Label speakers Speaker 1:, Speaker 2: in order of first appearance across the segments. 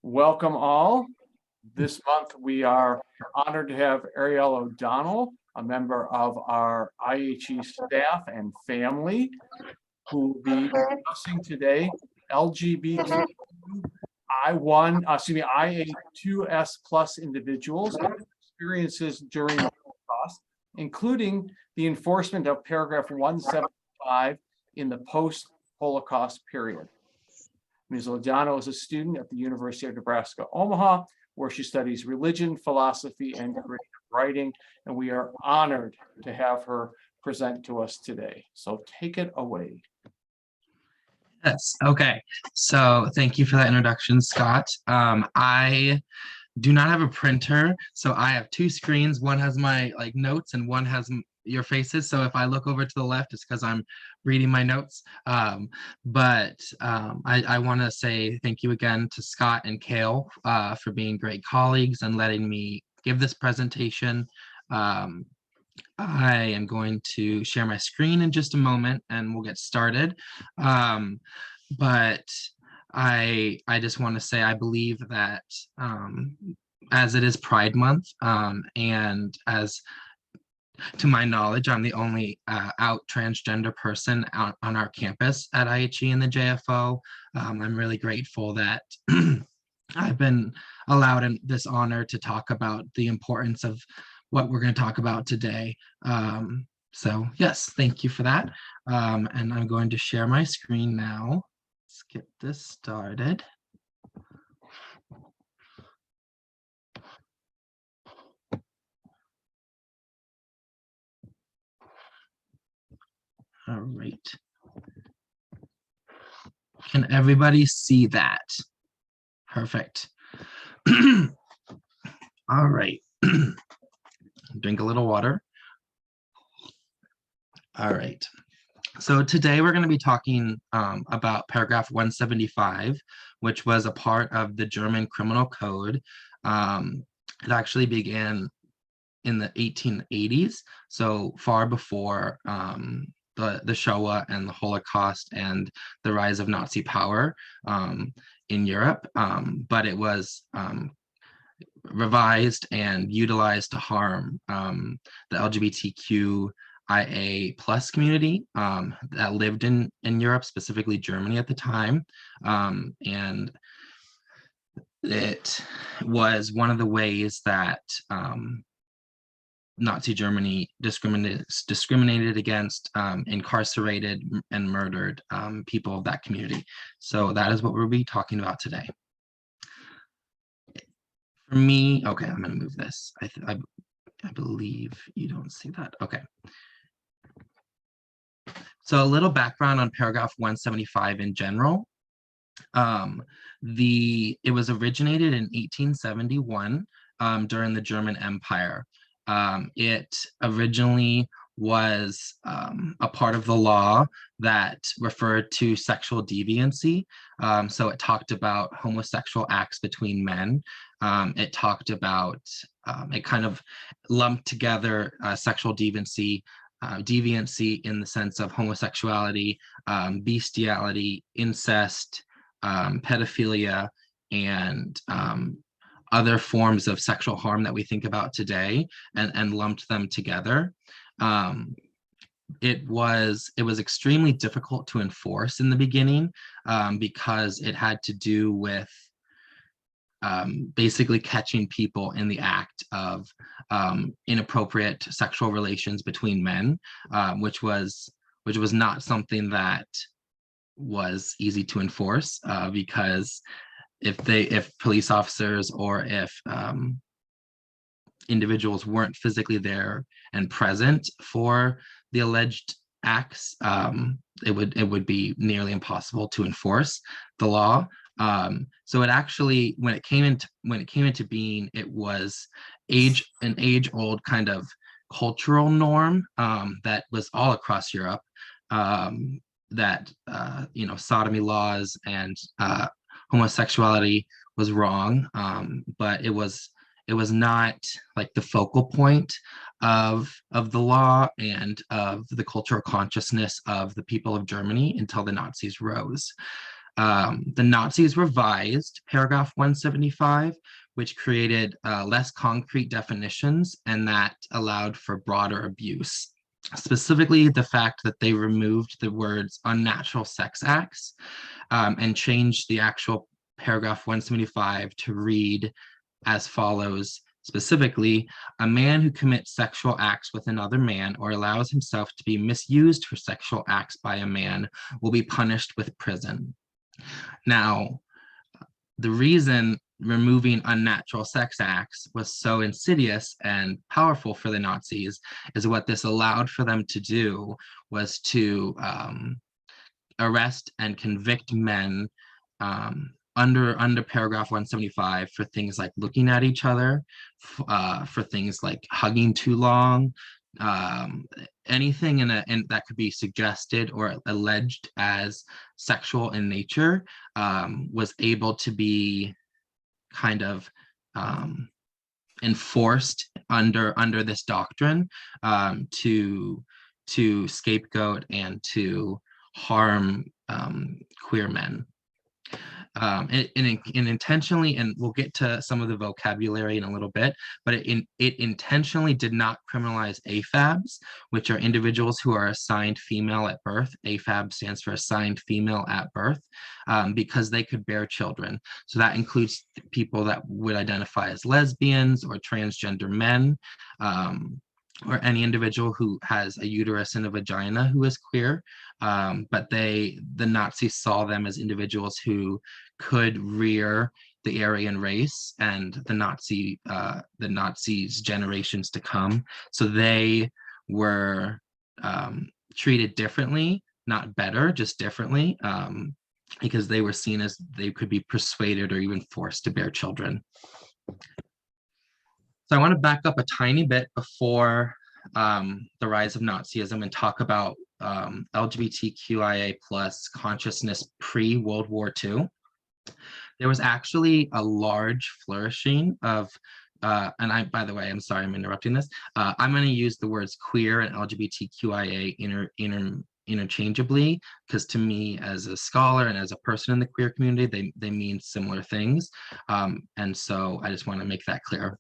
Speaker 1: Welcome all. This month we are honored to have Ariel O'Donnell, a member of our IHE staff and family, who will be discussing today LGBTQIA2S plus individuals experiences during the Holocaust, including the enforcement of paragraph 175 in the post-Holocaust period. Ms. O'Donnell is a student at the University of Nebraska Omaha, where she studies religion, philosophy, and creative writing, and we are honored to have her present to us today. So take it away.
Speaker 2: Yes, okay. So thank you for that introduction, Scott. I do not have a printer, so I have two screens. One has my notes and one has your faces. So if I look over to the left, it's because I'm reading my notes. I want to say thank you again to Scott and Kale for being great colleagues and letting me give this presentation. I am going to share my screen in just a moment and we'll get started. But I just want to say I believe that as it is Pride Month, and as to my knowledge, I'm the only out transgender person out on our campus at IHE and the JFO. I'm really grateful that I've been allowed this honor to talk about the importance of what we're going to talk about today. So yes, thank you for that. And I'm going to share my screen now. Let's get this started. All right. Can everybody see that? Perfect. All right. Drink a little water. All right. So today we're going to be talking about paragraph 175, which was a part of the German Criminal Code. It actually began in the 1880s, so far before the Shoah and the Holocaust and the rise of Nazi power in Europe, but it was revised and utilized to harm the LGBTQIA plus community that lived in Europe, specifically Germany at the time. And it was one of the ways that Nazi Germany discriminated against, incarcerated and murdered people of that community. So that is what we'll be talking about today. For me, okay, I'm going to move this. I believe you don't see that. Okay. So a little background on paragraph 175 in general. It was originated in 1871 during the German Empire. It originally was a part of the law that referred to sexual deviancy. So it talked about homosexual acts between men. It talked about, it kind of lumped together sexual deviancy in the sense of homosexuality, bestiality, incest, pedophilia, and other forms of sexual harm that we think about today, and lumped them together. It was extremely difficult to enforce in the beginning because it had to do with basically catching people in the act of inappropriate sexual relations between men, which was not something that was easy to enforce because if police officers or if individuals weren't physically there and present for the alleged acts, it would be nearly impossible to enforce the law. So it actually, when it came into being, it was an age-old kind of cultural norm that was all across Europe, that sodomy laws and homosexuality was wrong, but it was not like the focal point of the law and of the cultural consciousness of the people of Germany until the Nazis rose. The Nazis revised paragraph 175, which created less concrete definitions and that allowed for broader abuse. Specifically, the fact that they removed the words unnatural sex acts and changed the actual paragraph 175 to read as follows. Specifically, a man who commits sexual acts with another man or allows himself to be misused for sexual acts by a man will be punished with prison. Now, the reason removing unnatural sex acts was so insidious and powerful for the Nazis is what this allowed for them to do was to arrest and convict men under paragraph 175 for things like looking at each other, for things like hugging too long, anything that could be suggested or alleged as sexual in nature was able to be kind of enforced under this doctrine to scapegoat and to harm queer men. And intentionally, and we'll get to some of the vocabulary in a little bit, but it intentionally did not criminalize AFABs, which are individuals who are assigned female at birth. AFAB stands for assigned female at birth, because they could bear children. So that includes people that would identify as lesbians or transgender men, or any individual who has a uterus and a vagina who is queer, but the Nazis saw them as individuals who could rear the Aryan race and the Nazis generations to come. So they were treated differently, not better, just differently, because they were seen as they could be persuaded or even forced to bear children. So I want to back up a tiny bit before the rise of Nazism and talk about LGBTQIA plus consciousness pre-World War II. There was actually a large flourishing of, and by the way, I'm sorry, I'm interrupting this. I'm going to use the words queer and LGBTQIA interchangeably, because to me, as a scholar and as a person in the queer community, they mean similar things. And so I just want to make that clear.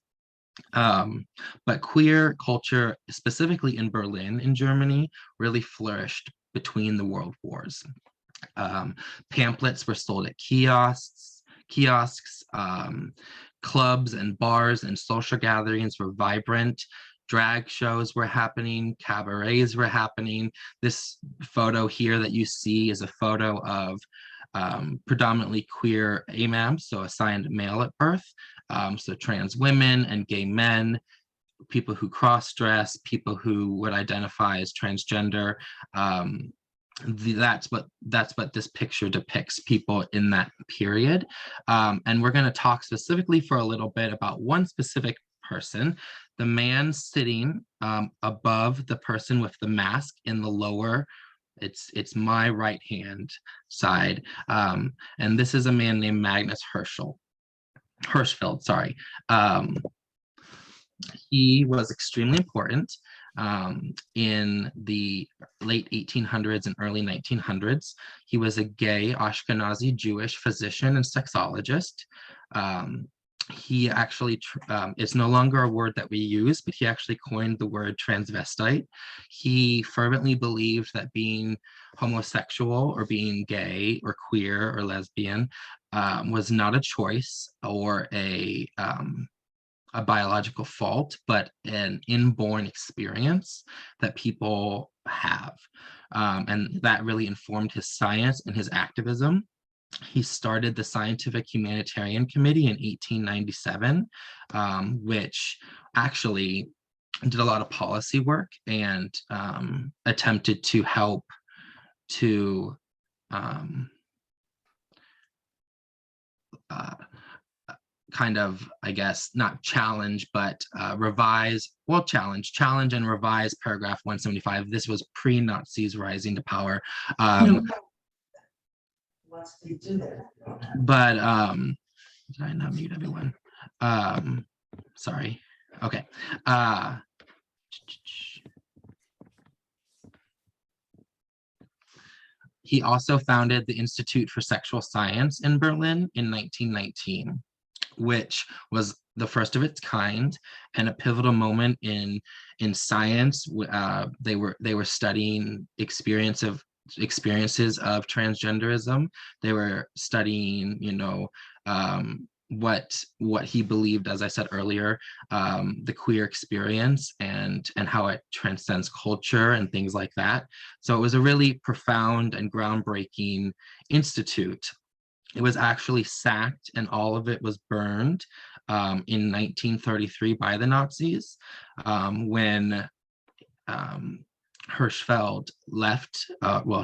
Speaker 2: But queer culture, specifically in Berlin in Germany, really flourished between the world wars. Pamphlets were sold at kiosks, clubs and bars and social gatherings were vibrant. Drag shows were happening, cabarets were happening. This photo here that you see is a photo of predominantly queer AMAB, so assigned male at birth. So trans women and gay men, people who cross-dress, people who would identify as transgender. That's what this picture depicts, people in that period. And we're going to talk specifically for a little bit about one specific person, the man sitting above the person with the mask in the lower, it's my right hand side. And this is a man named Magnus Hirschfeld, sorry. He was extremely important in the late 1800s and early 1900s. He was a gay Ashkenazi Jewish physician and sexologist. He actually, it's no longer a word that we use, but he actually coined the word transvestite. He fervently believed that being homosexual or being gay or queer or lesbian was not a choice or a biological fault, but an inborn experience that people have. And that really informed his science and his activism. He started the Scientific Humanitarian Committee in 1897, which actually did a lot of policy work and attempted to help to kind of, I guess, not challenge, but challenge and revise paragraph 175. This was pre-Nazis rising to power. But did I not mute everyone? Sorry. Okay. He also founded the Institute for Sexual Science in Berlin in 1919, which was the first of its kind and a pivotal moment in science. They were studying experiences of transgenderism. They were studying, what he believed, as I said earlier, the queer experience and how it transcends culture and things like that. So it was a really profound and groundbreaking institute. It was actually sacked and all of it was burned in 1933 by the Nazis when Hirschfeld left.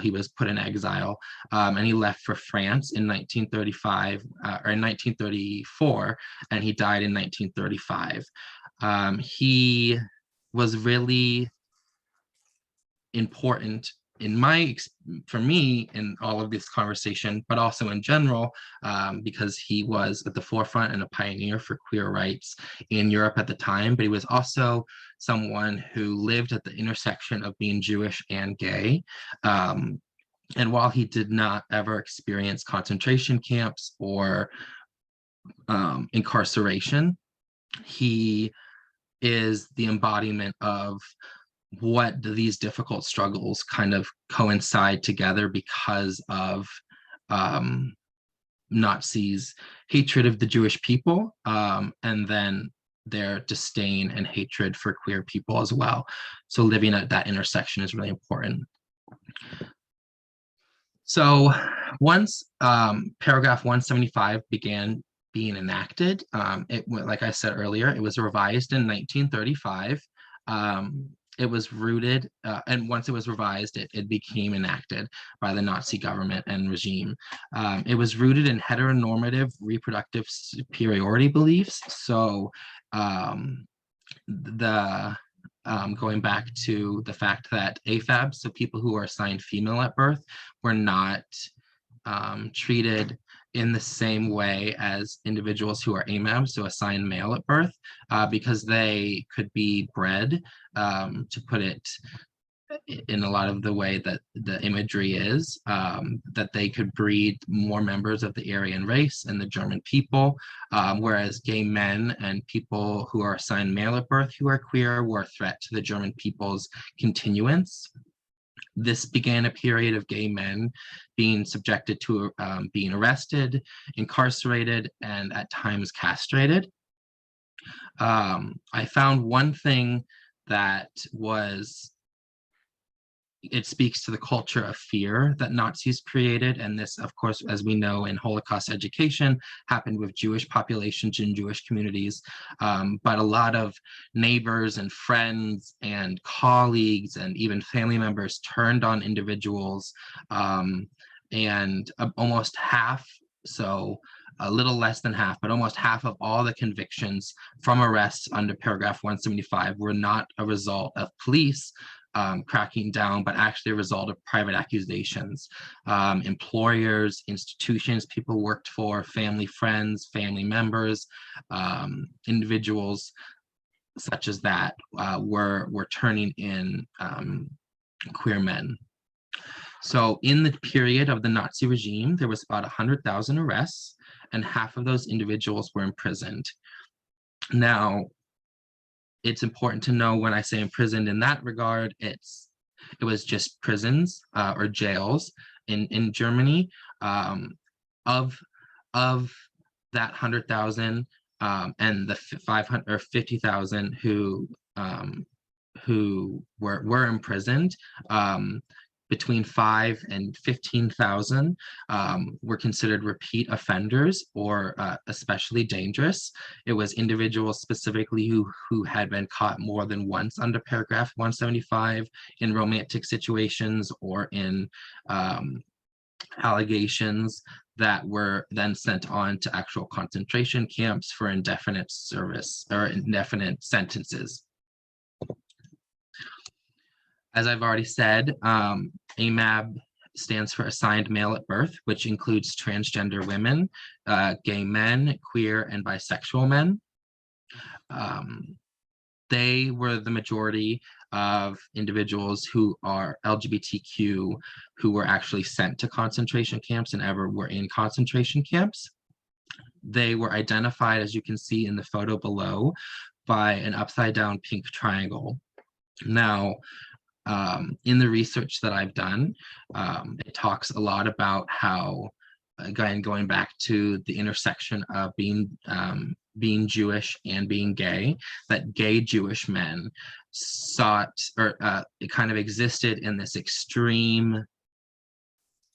Speaker 2: He was put in exile and he left for France in 1935 or in 1934, and he died in 1935. He was really important for me in all of this conversation, but also in general, because he was at the forefront and a pioneer for queer rights in Europe at the time, but he was also someone who lived at the intersection of being Jewish and gay. And while he did not ever experience concentration camps or incarceration, he is the embodiment of what these difficult struggles kind of coincide together because of Nazis' hatred of the Jewish people, and then their disdain and hatred for queer people as well. So living at that intersection is really important. So once paragraph 175 began being enacted, like I said earlier, it was revised in 1935. It was rooted, and once it was revised, it became enacted by the Nazi government and regime. It was rooted in heteronormative reproductive superiority beliefs. So going back to the fact that AFABs, so people who are assigned female at birth, were not treated in the same way as individuals who are AMAB, so assigned male at birth, because they could be bred, to put it in a lot of the way that the imagery is, that they could breed more members of the Aryan race and the German people, whereas gay men and people who are assigned male at birth who are queer were a threat to the German people's continuance. This began a period of gay men being subjected to being arrested, incarcerated, and at times castrated. I found one thing that it speaks to the culture of fear that Nazis created. And this, of course, as we know in Holocaust education, happened with Jewish populations and Jewish communities. But a lot of neighbors and friends and colleagues and even family members turned on individuals, and almost half, so a little less than half, but almost half of all the convictions from arrests under paragraph 175 were not a result of police cracking down, but actually a result of private accusations. Employers, institutions people worked for, family, friends, family members, individuals such as that were turning in queer men. So in the period of the Nazi regime, there was about 100,000 arrests, and half of those individuals were imprisoned. Now, it's important to know when I say imprisoned in that regard, it was just prisons or jails in Germany. Of that 100,000 and the 500 or 50,000 who were imprisoned, between 5 and 15,000 were considered repeat offenders or especially dangerous. It was individuals specifically who had been caught more than once under paragraph 175 in romantic situations or in allegations that were then sent on to actual concentration camps for indefinite service or indefinite sentences. As I've already said, AMAB stands for assigned male at birth, which includes transgender women, gay men, queer and bisexual men. They were the majority of individuals who are LGBTQ who were actually sent to concentration camps and ever were in concentration camps. They were identified, as you can see in the photo below, by an upside down pink triangle. Now, in the research that I've done, it talks a lot about how, again, going back to the intersection of being Jewish and being gay, that gay Jewish men sought, or it kind of existed in this extreme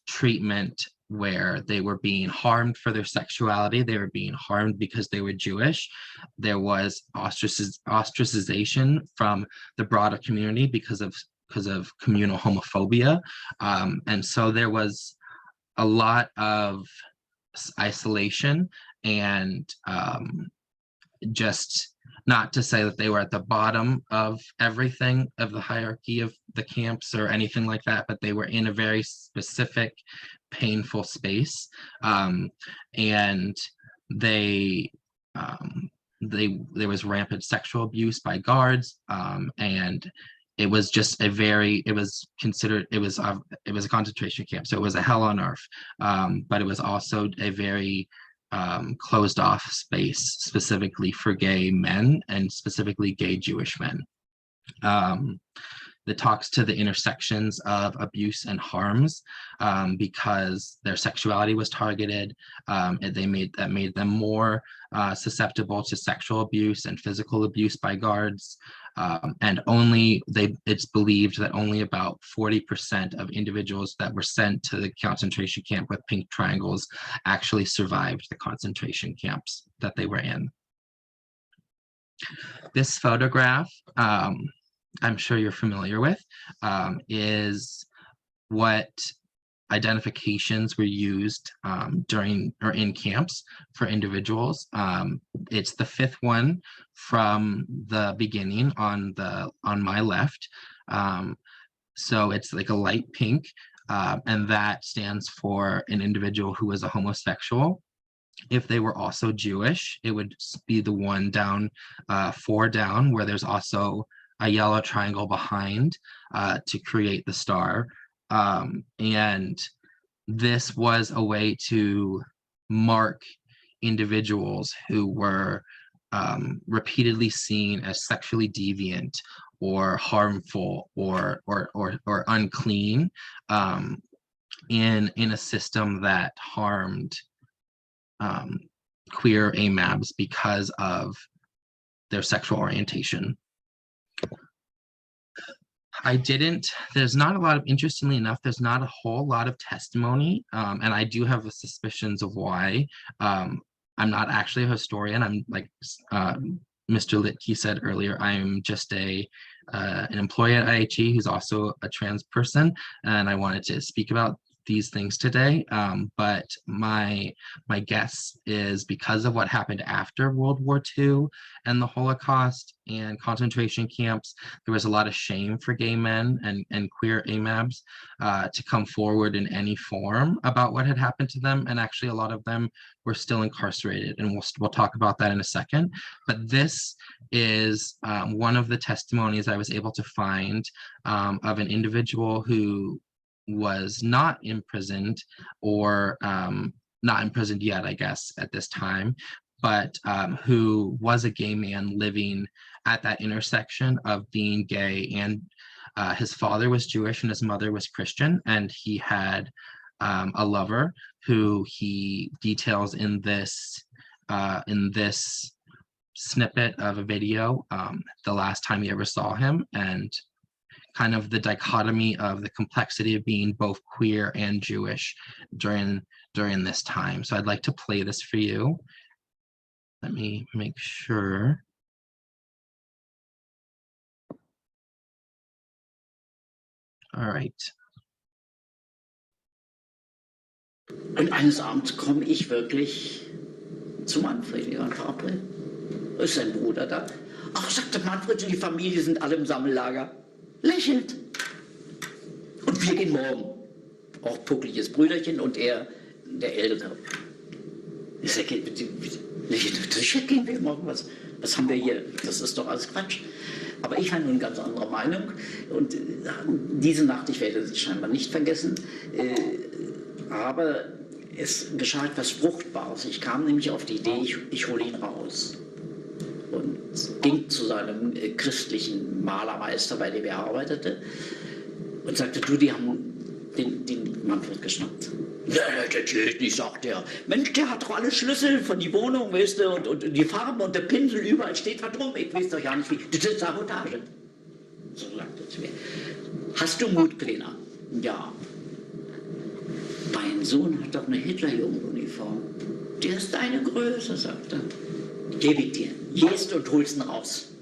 Speaker 2: treatment where they were being harmed for their sexuality, they were being harmed because they were Jewish. There was ostracization from the broader community because of communal homophobia. And so there was a lot of isolation and just, not to say that they were at the bottom of everything, of the hierarchy of the camps or anything like that, but they were in a very specific, painful space. And there was rampant sexual abuse by guards, and it was just a concentration camp, so it was a hell on earth, but it was also a very closed off space specifically for gay men, and specifically gay Jewish men. That talks to the intersections of abuse and harms, because their sexuality was targeted. And made them more susceptible to sexual abuse and physical abuse by guards. And it's believed that only about 40% of individuals that were sent to the concentration camp with pink triangles actually survived the concentration camps that they were in. This photograph, I'm sure you're familiar with, is what identifications were used during or in camps for individuals. It's the fifth one from the beginning on my left. So it's like a light pink, and that stands for an individual who was a homosexual. If they were also Jewish, it would be the one down, 4 down, where there's also a yellow triangle behind to create the star. And this was a way to mark individuals who were repeatedly seen as sexually deviant or harmful or unclean in a system that harmed queer AMABs because of their sexual orientation. There's not a lot of, interestingly enough, there's not a whole lot of testimony, and I do have suspicions of why. I'm not actually a historian. I'm like Mr. Litke said earlier, I'm just an employee at IHE who's also a trans person, and I wanted to speak about these things today. But my guess is because of what happened after World War II and the Holocaust and concentration camps, there was a lot of shame for gay men and queer AMABs to come forward in any form about what had happened to them. And actually a lot of them were still incarcerated, and we'll talk about that in a second. But this is one of the testimonies I was able to find of an individual who was not imprisoned, or not imprisoned yet, I guess, at this time, but who was a gay man living at that intersection of being gay, and his father was Jewish and his mother was Christian, and he had a lover who he details in this snippet of a video, the last time he ever saw him, and kind of the dichotomy of the complexity of being both queer and Jewish during this time. So I'd like to play this for you. Let me make sure. All right.
Speaker 3: Und eines Abends komme ich wirklich zu Manfred, lieber April. Ist sein Bruder da? Ach, sagte Manfred, die Familie sind alle im Sammellager. Lächelt. Und wir gehen morgen. Auch puckliges Brüderchen und er, der Ältere. Ich sage, sicher gehen wir morgen. Was haben wir hier? Das ist doch alles Quatsch. Aber ich war nun ganz anderer Meinung und diese Nacht, ich werde sie scheinbar nicht vergessen, aber es geschah etwas Fruchtbares. Ich kam nämlich auf die Idee, ich hole ihn raus und ging zu seinem christlichen Malermeister, bei dem er arbeitete, und sagte, du, die haben den Manfred geschnappt. Ja, das geht nicht, sagt er. Mensch, der hat doch alle Schlüssel von die Wohnung, weißt du, und die Farben und der Pinsel, überall steht was drum. Ich weiß doch ja nicht wie. Das ist Sabotage. So sagt er zu mir. Hast du Mut, Kleiner? Ja. Mein Sohn hat doch eine Hitlerjugenduniform. Der ist deine Größe, sagt er. Gebe ich dir. Gehst und holst ihn raus.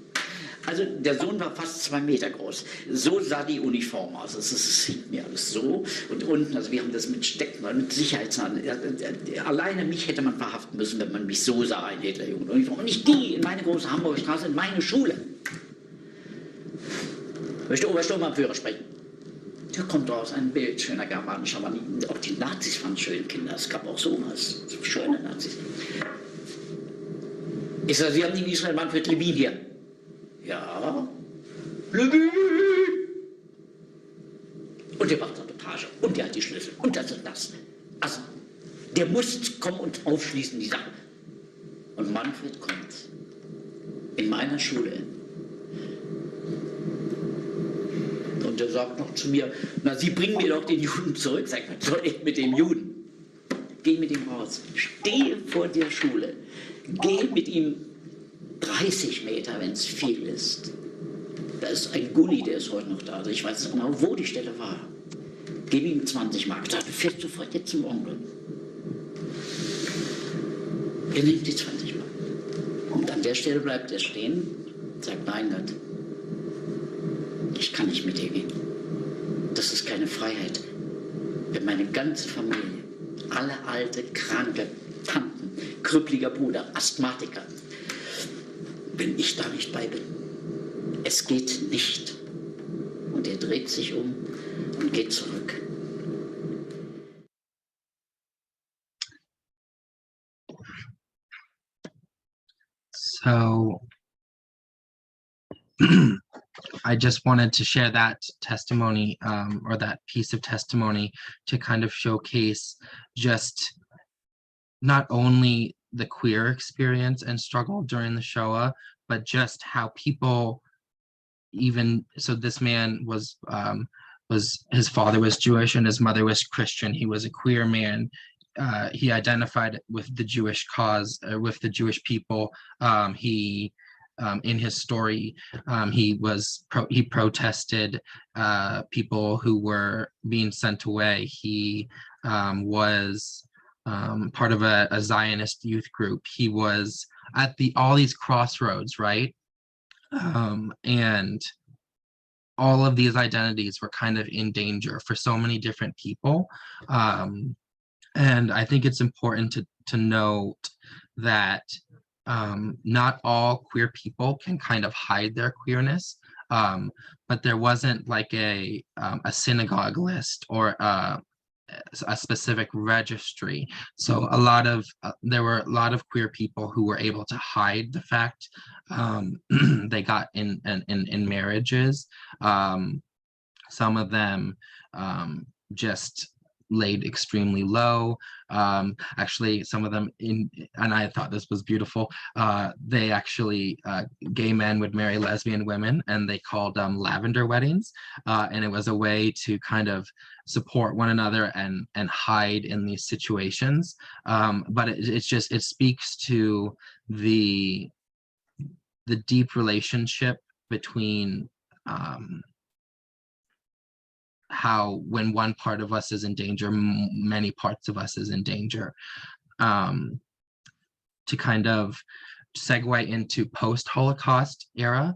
Speaker 3: Also der Sohn war fast 2 Meter groß. So sah die Uniform aus. Es hing mir alles so. Und unten, also wir haben das mit Stecken, mit Sicherheitsnadeln. Alleine mich hätte man verhaften müssen, wenn man mich so sah in Hitlerjugenduniform. Und ich gehe in meine große Hamburger Straße, in meine Schule. Möchte Obersturmbannführer sprechen. Da kommt raus ein Bild, schöner germanischer Mann. Auch die Nazis waren schön, Kinder. Es gab auch sowas. So schöne Nazis. Ich sage, Sie haben den Israel Manfred Levin hier. Ja, Levin! Und der macht Sabotage. Und der hat die Schlüssel. Und das und das. Also, der muss kommen und aufschließen, die Sache. Und Manfred kommt. In meiner Schule. Und er sagt noch zu mir, na, Sie bringen mir doch den Juden zurück. Sag ich, was soll ich mit dem Juden? Geh mit ihm raus. Stehe vor der Schule. Geh mit ihm 30 Meter, wenn es viel ist. Da ist ein Gulli, der ist heute noch da. Also ich weiß genau, wo die Stelle war. Gib ihm 20 Mark. Du fährst sofort jetzt zum Onkel. Er nimmt die 20 Mark. Und an der Stelle bleibt er stehen, sagt, nein Gott, ich kann nicht mit dir gehen. Das ist keine Freiheit. Wenn meine ganze Familie, alle alte, kranke Tanten, krüppeliger Bruder, Asthmatiker, wenn ich da nicht bei bin. Es geht nicht. Und er dreht sich um und geht zurück.
Speaker 2: So I just wanted to share that testimony or that piece of testimony to kind of showcase just not only the queer experience and struggle during the Shoah, but just how people even, so this man was his father was Jewish and his mother was Christian. He was a queer man. He identified with the Jewish cause, with the Jewish people. In his story, he protested people who were being sent away. He was part of a Zionist youth group. He was at all these crossroads, right? And all of these identities were kind of in danger for so many different people. And I think it's important to note that not all queer people can kind of hide their queerness, but there wasn't like a synagogue list or a specific registry. So there were a lot of queer people who were able to hide the fact they got in marriages. Some of them just laid extremely low. Actually, some of them and I thought this was beautiful, they actually, gay men would marry lesbian women, and they called them lavender weddings, and it was a way to kind of support one another and hide in these situations. But it speaks to the deep relationship between how when one part of us is in danger, many parts of us is in danger. To kind of segue into post-Holocaust era,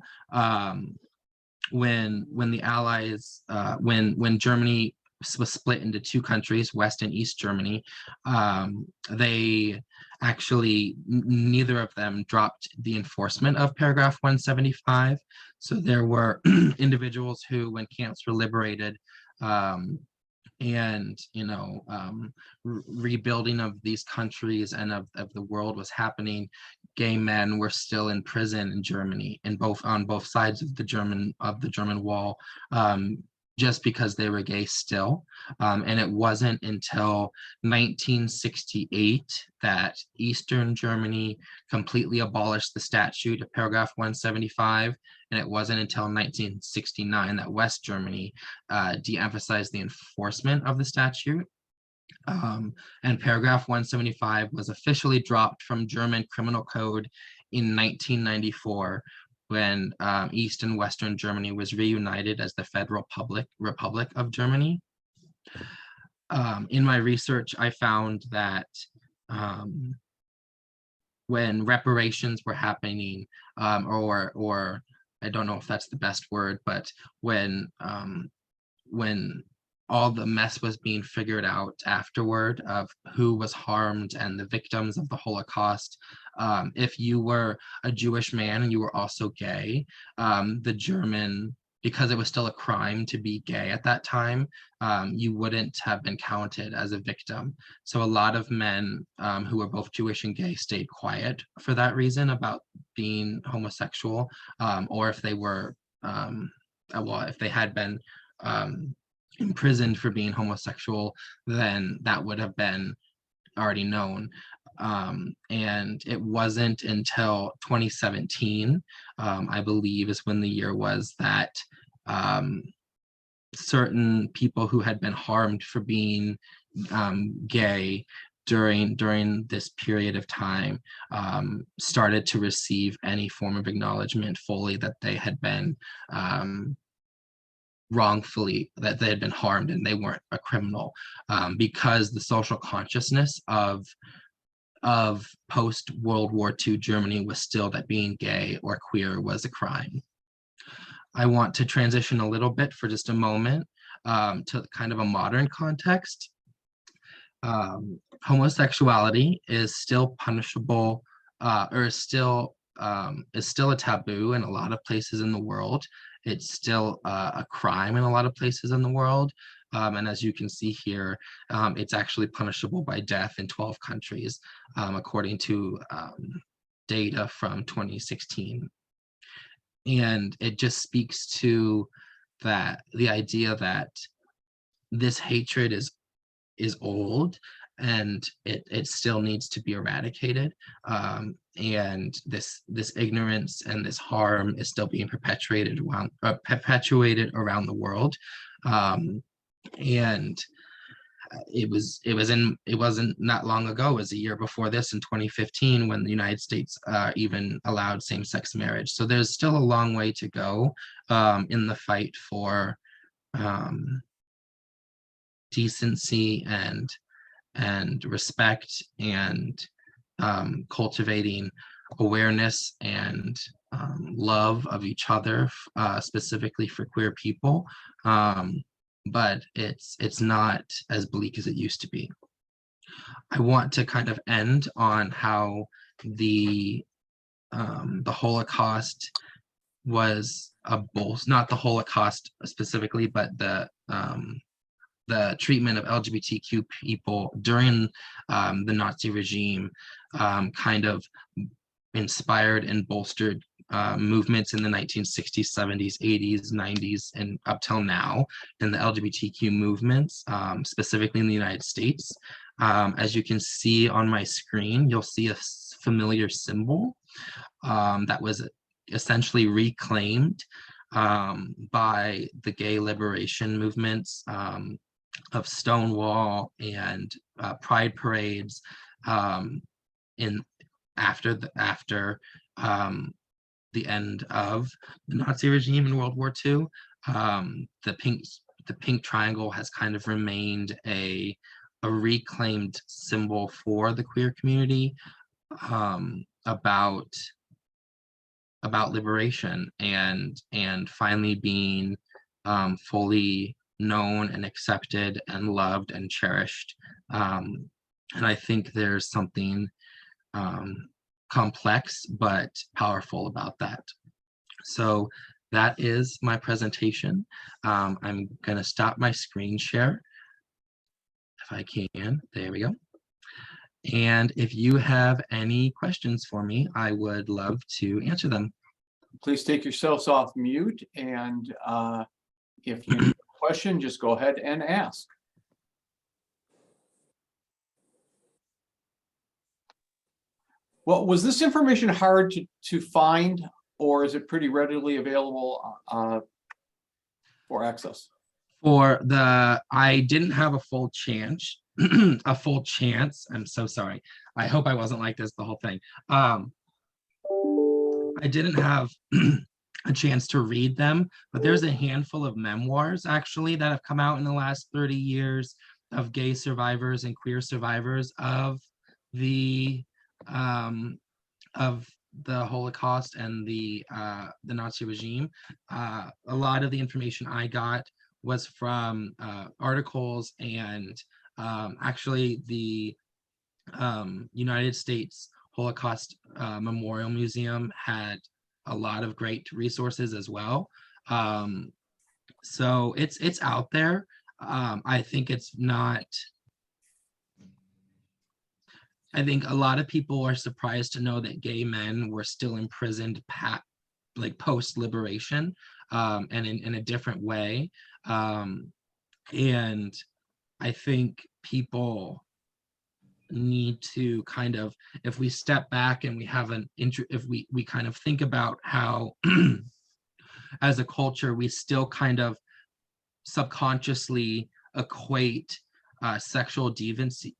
Speaker 2: when the Allies, when Germany was split into 2 countries, West and East Germany, they actually, neither of them dropped the enforcement of paragraph 175. So there were individuals who, when camps were liberated, and rebuilding of these countries and of the world was happening, gay men were still in prison in Germany, on both sides of the German wall, just because they were gay still. And it wasn't until 1968 that Eastern Germany completely abolished the statute of paragraph 175. And it wasn't until 1969 that West Germany de-emphasized the enforcement of the statute. And paragraph 175 was officially dropped from German criminal code in 1994, when East and Western Germany was reunited as the Federal Republic of Germany. In my research, I found that when reparations were happening, or I don't know if that's the best word, but when all the mess was being figured out afterward of who was harmed and the victims of the Holocaust, if you were a Jewish man and you were also gay, because it was still a crime to be gay at that time, you wouldn't have been counted as a victim. So a lot of men who were both Jewish and gay stayed quiet for that reason about being homosexual, or if they were, if they had been imprisoned for being homosexual, then that would have been already known. And it wasn't until 2017, I believe is when the year was, that certain people who had been harmed for being gay during this period of time started to receive any form of acknowledgement fully that they had been wrongfully, that they had been harmed and they weren't a criminal, because the social consciousness of post-World War II Germany was still that being gay or queer was a crime. I want to transition a little bit for just a moment to kind of a modern context. Homosexuality is still punishable, or is still a taboo in a lot of places in the world. It's still a crime in a lot of places in the world. And as you can see here, it's actually punishable by death in 12 countries, according to data from 2016. And it just speaks to the idea that this hatred is old, and it still needs to be eradicated, and this ignorance and this harm is still being perpetuated around the world, and it wasn't not long ago, it was a year before this in 2015 when the United States even allowed same-sex marriage. So there's still a long way to go in the fight for decency and respect, and cultivating awareness and love of each other, specifically for queer people. But it's not as bleak as it used to be. I want to kind of end on how the Holocaust was not the Holocaust specifically, but the treatment of LGBTQ people during the Nazi regime kind of inspired and bolstered movements in the 1960s, 70s, 80s, 90s, and up till now in the LGBTQ movements, specifically in the United States. As you can see on my screen, you'll see a familiar symbol that was essentially reclaimed by the gay liberation movements of Stonewall and pride parades after the end of the Nazi regime in World War II. The pink triangle has kind of remained a reclaimed symbol for the queer community, about liberation and finally being fully known and accepted and loved and cherished. And I think there's something complex but powerful about that. So that is my presentation. I'm gonna stop my screen share if I can. There we go. And if you have any questions for me, I would love to answer them.
Speaker 1: Please take yourselves off mute, and if you have a question, just go ahead and ask. Well, was this information hard to find, or is it pretty readily available for access?
Speaker 2: I didn't have a full chance. I'm so sorry. I hope I wasn't like this the whole thing. I didn't have a chance to read them, but there's a handful of memoirs actually that have come out in the last 30 years of gay survivors and queer survivors of the Holocaust and the Nazi regime. A lot of the information I got was from articles, and actually the United States Holocaust Memorial Museum had a lot of great resources as well. So it's out there. I think it's not. I think a lot of people are surprised to know that gay men were still imprisoned like post-liberation, and in a different way. And I think people need to kind of, if we step back and we have if we kind of think about how as a culture we still kind of subconsciously equate sexual deviancy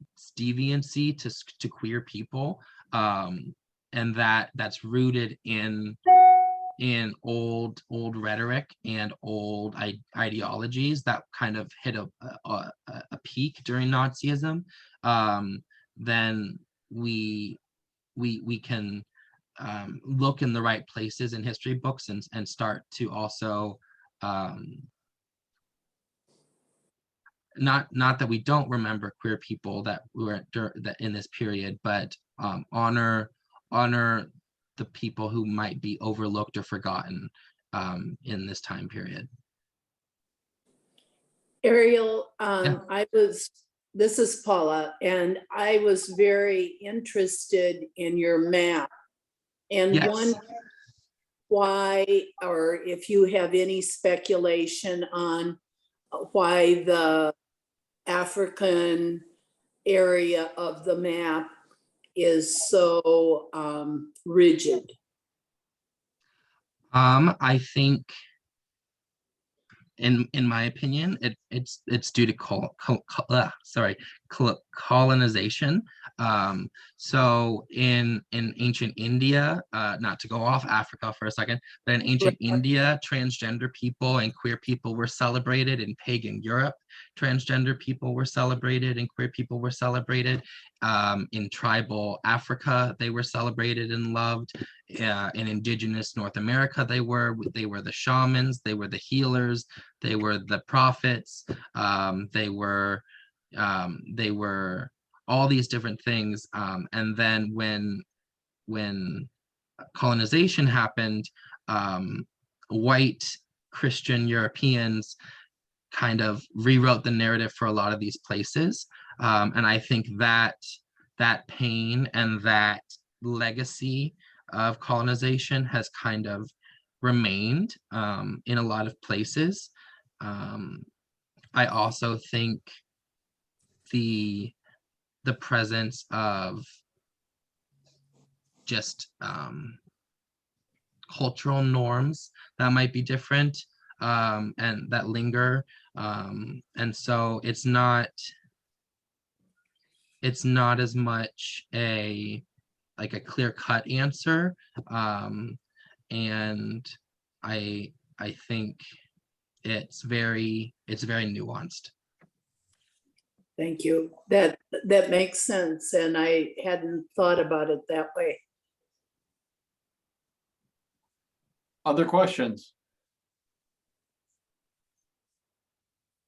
Speaker 2: to queer people, and that's rooted in old rhetoric and old ideologies that kind of hit a peak during Nazism. Then we can look in the right places in history books and start to also not that we don't remember queer people that were in this period, but honor the people who might be overlooked or forgotten in this time period.
Speaker 4: Ariel,
Speaker 2: Yeah.
Speaker 4: this is Paula, and I was very interested in your map. And
Speaker 2: Yes.
Speaker 4: one, why, or if you have any speculation on why the African area of the map is so rigid.
Speaker 2: I think, in my opinion, it's due to colonization. So in ancient India, not to go off Africa for a second, but in ancient India, transgender people and queer people were celebrated. In pagan Europe, transgender people were celebrated and queer people were celebrated. In tribal Africa, they were celebrated and loved. In indigenous North America, they were the shamans, they were the healers, they were the prophets, they were all these different things. And then when colonization happened, white Christian Europeans kind of rewrote the narrative for a lot of these places. And I think that pain and that legacy of colonization has kind of remained in a lot of places. I also think the presence of just cultural norms that might be different and that linger, and so it's not as much a clear-cut answer, and I think it's very nuanced.
Speaker 4: Thank you. That makes sense, and I hadn't thought about it that way.
Speaker 1: Other questions?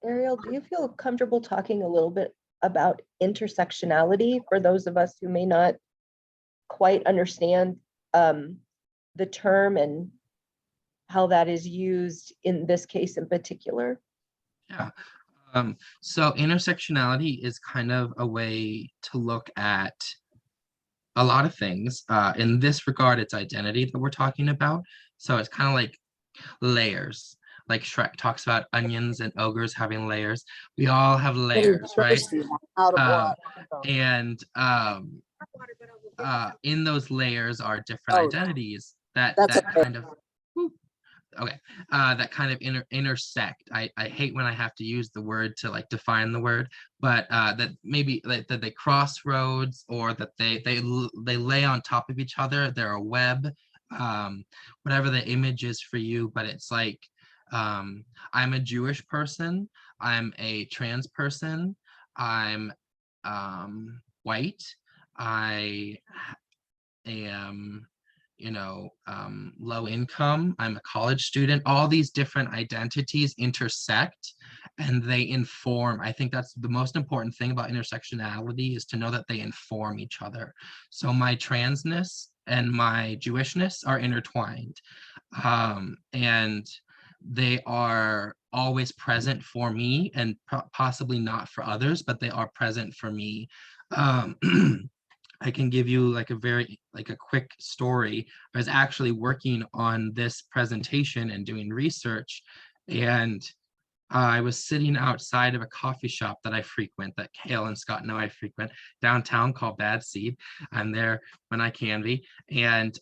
Speaker 5: Ariel, do you feel comfortable talking a little bit about intersectionality for those of us who may not quite understand the term and how that is used in this case in particular?
Speaker 2: Yeah. So intersectionality is kind of a way to look at a lot of things. In this regard, it's identity that we're talking about. So it's kind of like layers. Like Shrek talks about onions and ogres having layers. We all have layers, right?
Speaker 6: Out of
Speaker 2: Uh,
Speaker 6: water.
Speaker 2: and in those layers are different
Speaker 6: Oh,
Speaker 2: identities that
Speaker 6: that's
Speaker 2: that
Speaker 6: okay.
Speaker 2: kind of okay that kind of intersect. I hate when I have to use the word to like define the word, but that maybe like that they crossroads, or that they lay on top of each other. They're a web, whatever the image is for you, but it's like I'm a Jewish person, I'm a trans person, I'm white, I am low income, I'm a college student. All these different identities intersect and they inform. I think that's the most important thing about intersectionality, is to know that they inform each other. So my transness and my Jewishness are intertwined, and they are always present for me, and possibly not for others, but they are present for me. I can give you like a quick story. I was actually working on this presentation and doing research, and I was sitting outside of a coffee shop that I frequent, that Kale and Scott know I frequent, downtown, called Bad Seed. I'm there when I can be. And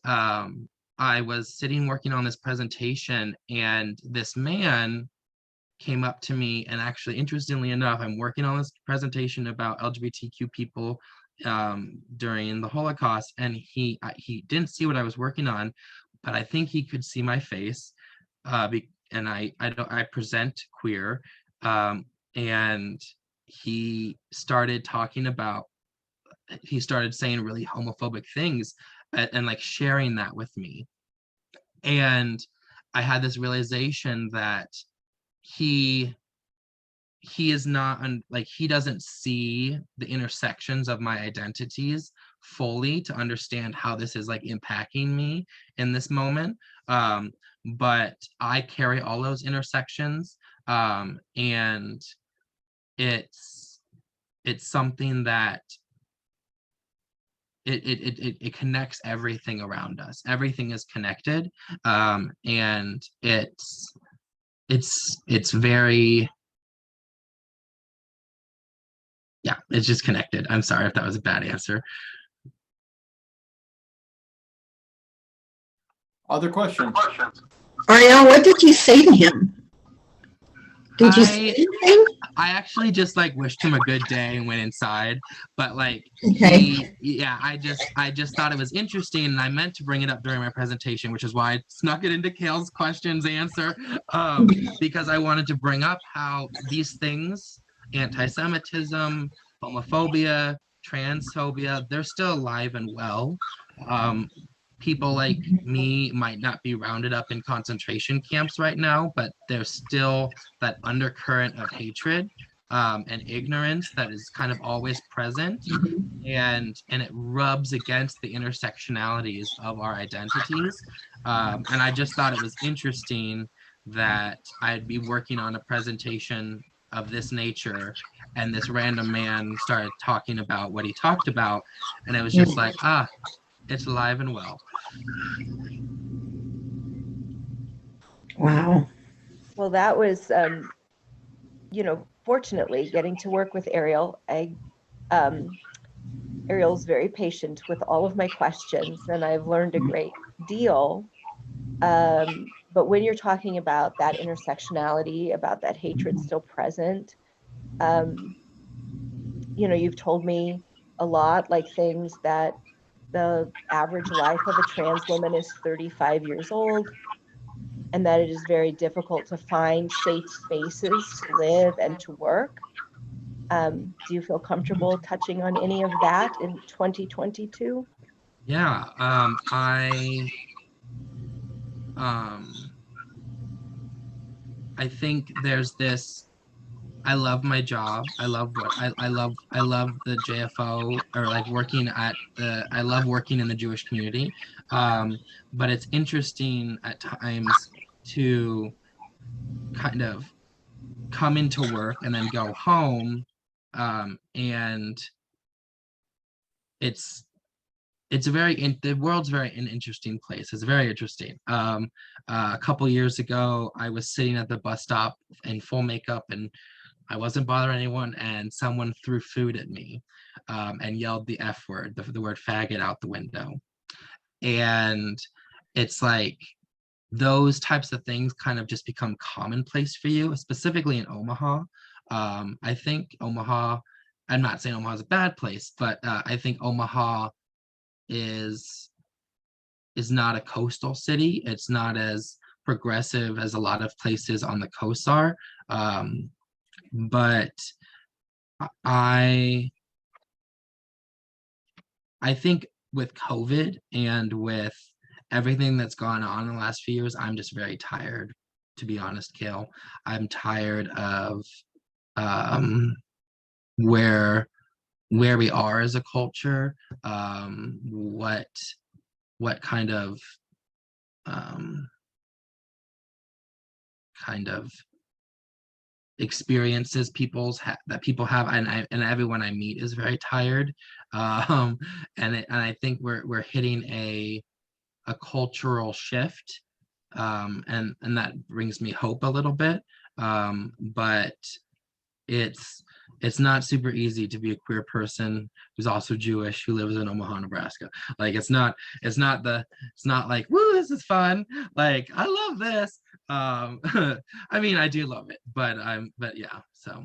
Speaker 2: I was sitting working on this presentation, and this man came up to me, and actually, interestingly enough, I'm working on this presentation about LGBTQ people during the Holocaust, and he didn't see what I was working on, but I think he could see my face, and I present queer, and he started saying really homophobic things, and like sharing that with me, and I had this realization that he is not like, he doesn't see the intersections of my identities fully to understand how this is like impacting me in this moment. But I carry all those intersections, and it's something that it connects everything around us. Everything is connected, and it's very, yeah, it's just connected. I'm sorry if that was a bad answer.
Speaker 1: Other questions?
Speaker 7: Ariel, what did you say to him? Did you say anything?
Speaker 2: I actually just like wished him a good day and went inside, but like,
Speaker 7: Okay.
Speaker 2: I just thought it was interesting, and I meant to bring it up during my presentation, which is why I snuck it into Kale's questions answer, because I wanted to bring up how these things, anti-Semitism, homophobia, transphobia, they're still alive and well. People like me might not be rounded up in concentration camps right now, but there's still that undercurrent of hatred, and ignorance that is kind of always present, and it rubs against the intersectionalities of our identities. And I just thought it was interesting that I'd be working on a presentation of this nature, and this random man started talking about what he talked about, and it was just like, it's alive and well.
Speaker 7: Wow.
Speaker 5: Well, that was, fortunately, getting to work with Ariel. Ariel's very patient with all of my questions, and I've learned a great deal. But when you're talking about that intersectionality, about that hatred still present, you've told me a lot, like things that the average life of a trans woman is 35 years old, and that it is very difficult to find safe spaces to live and to work. Do you feel comfortable touching on any of that in 2022?
Speaker 2: Yeah, I think there's this, I love my job. I love what I love the JFO, or like working at I love working in the Jewish community. But it's interesting at times to kind of come into work and then go home, and the world's very an interesting place. It's very interesting. A couple years ago, I was sitting at the bus stop in full makeup and I wasn't bothering anyone, and someone threw food at me, and yelled the F word, the word faggot, out the window. And it's like those types of things kind of just become commonplace for you, specifically in Omaha. I think Omaha, I'm not saying Omaha is a bad place, but I think Omaha is not a coastal city. It's not as progressive as a lot of places on the coast are. But I think with COVID and with everything that's gone on in the last few years, I'm just very tired, to be honest, Kale. I'm tired of where we are as a culture, what kind of experiences that people have, and everyone I meet is very tired, and I think we're hitting a cultural shift, and that brings me hope a little bit, but it's not super easy to be a queer person who's also Jewish who lives in Omaha, Nebraska. Like it's not like, woo, this is fun. Like I love this. I mean, I do love it, but yeah, so.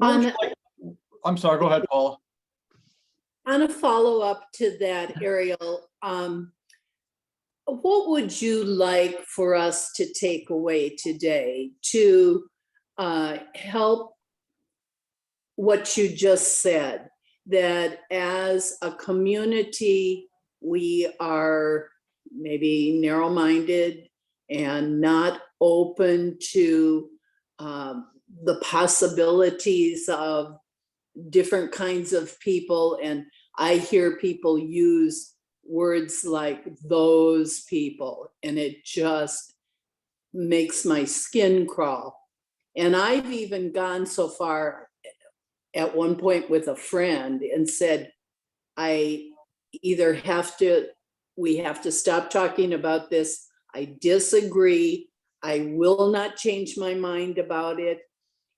Speaker 1: I'm sorry, go ahead, Paula.
Speaker 4: On a follow-up to that, Ariel, what would you like for us to take away today to help what you just said, that as a community, we are maybe narrow-minded and not open to the possibilities of different kinds of people? And I hear people use words like those people, and it just makes my skin crawl. And I've even gone so far at one point with a friend and said, we have to stop talking about this. I disagree. I will not change my mind about it.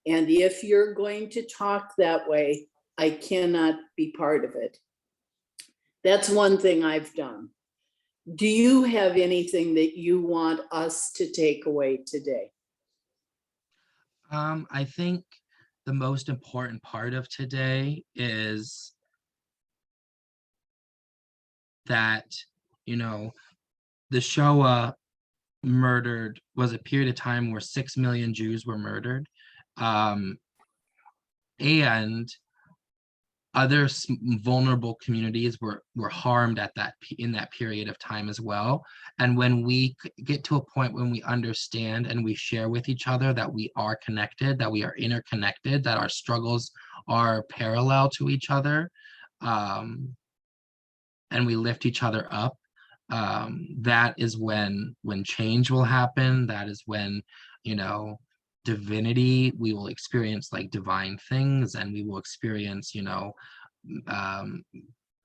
Speaker 4: And if you're going to talk that way, I cannot be part of it. That's one thing I've done. Do you have anything that you want us to take away today?
Speaker 2: I think the most important part of today is that, the Shoah was a period of time where 6 million Jews were murdered. And other vulnerable communities were harmed in that period of time as well. And when we get to a point when we understand and we share with each other that we are connected, that we are interconnected, that our struggles are parallel to each other, and we lift each other up, that is when change will happen. That is when, divinity, we will experience like divine things, and we will experience,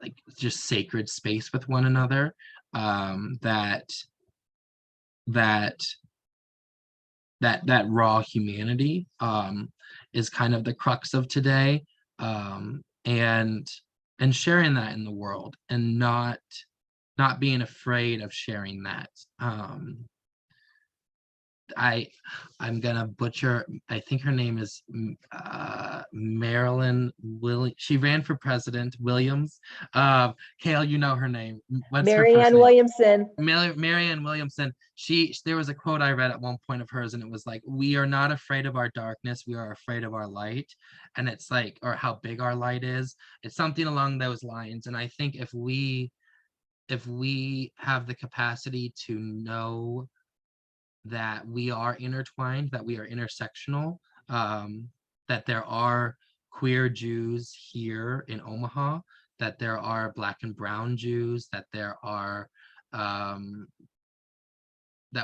Speaker 2: like just sacred space with one another. That raw humanity is kind of the crux of today, and sharing that in the world, and not being afraid of sharing that. I'm gonna butcher, I think her name is Marilyn Williams. She ran for president, Williams. Kale, you know her name. What's her first
Speaker 5: Marianne
Speaker 2: name?
Speaker 5: Williamson.
Speaker 2: Marianne Williamson. There was a quote I read at one point of hers, and it was like, we are not afraid of our darkness, we are afraid of our light. And it's like, or how big our light is. It's something along those lines. And I think if we have the capacity to know that we are intertwined, that we are intersectional, that there are queer Jews here in Omaha, that there are Black and brown Jews, that there are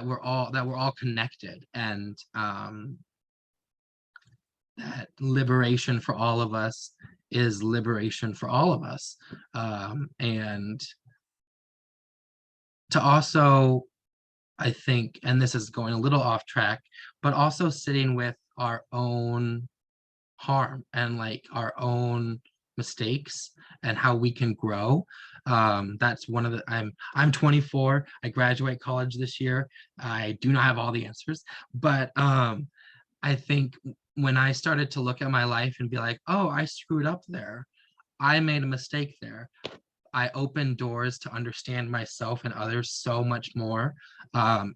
Speaker 2: we're all connected, and that liberation for all of us is liberation for all of us. And to also, I think, and this is going a little off track, but also sitting with our own harm and like our own mistakes and how we can grow. That's one of the, I'm 24, I graduate college this year. I do not have all the answers, but I think when I started to look at my life and be like, oh, I screwed up there, I made a mistake there, I opened doors to understand myself and others so much more. My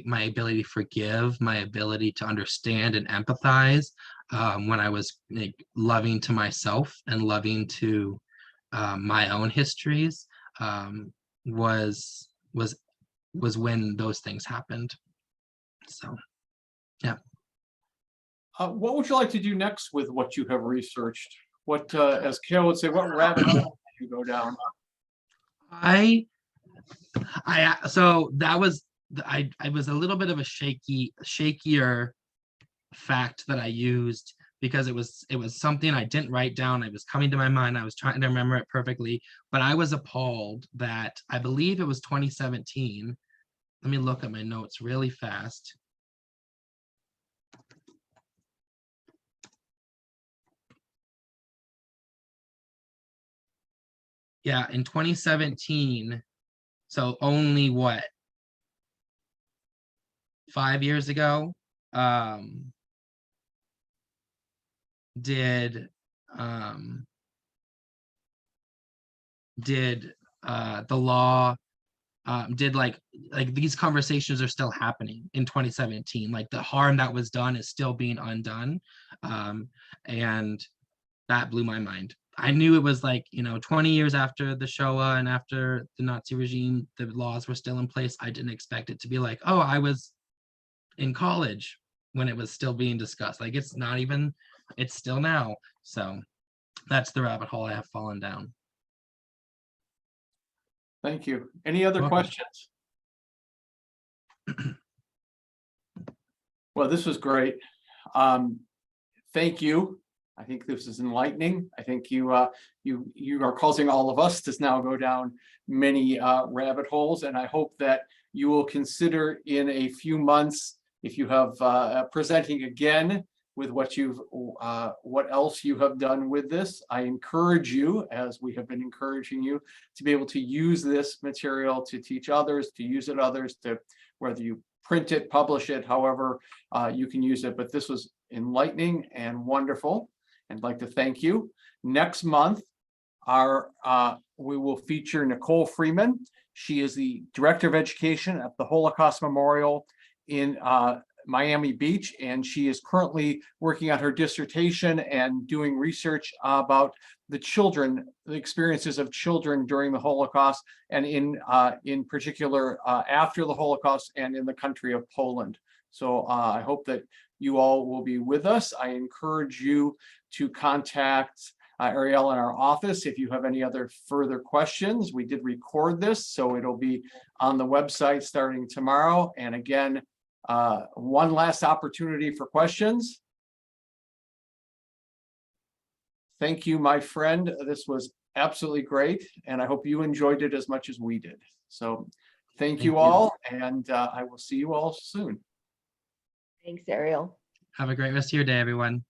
Speaker 2: ability to forgive, my ability to understand and empathize, when I was like, loving to myself and loving to my own histories, was when those things happened. So, yeah.
Speaker 1: What would you like to do next with what you have researched? What, as Kale would say, what rabbit hole did you go down?
Speaker 2: So that was, I was a little bit of a shakier fact that I used, because it was something I didn't write down. It was coming to my mind. I was trying to remember it perfectly, but I was appalled that I believe it was 2017. Let me look at my notes really fast. Yeah, in 2017, so only what, 5 years ago, did the law, did like these conversations are still happening in 2017, like the harm that was done is still being undone, and that blew my mind. I knew it was like, 20 years after the Shoah and after the Nazi regime, the laws were still in place. I didn't expect it to be like, oh, I was in college when it was still being discussed. Like, it's not even, it's still now. So that's the rabbit hole I have fallen down.
Speaker 1: Thank you. Any other
Speaker 2: Welcome.
Speaker 1: questions? Well, this was great. Thank you. I think this is enlightening. I think you are causing all of us to now go down many rabbit holes, and I hope that you will consider in a few months, if you have presenting again with what else you have done with this. I encourage you, as we have been encouraging you, to be able to use this material to teach others, to use it others, to whether you print it, publish it, however you can use it. But this was enlightening and wonderful. I'd like to thank you. Next month, we will feature Nicole Freeman. She is the Director of Education at the Holocaust Memorial in Miami Beach, and she is currently working on her dissertation and doing research about the experiences of children during the Holocaust, and in particular after the Holocaust and in the country of Poland. So I hope that you all will be with us. I encourage you to contact Ariel in our office if you have any other further questions. We did record this, so it'll be on the website starting tomorrow. And again, one last opportunity for questions. Thank you, my friend. This was absolutely great, and I hope you enjoyed it as much as we did. So thank you all, and I will see you all soon.
Speaker 5: Thanks, Ariel.
Speaker 2: Have a great rest of your day, everyone.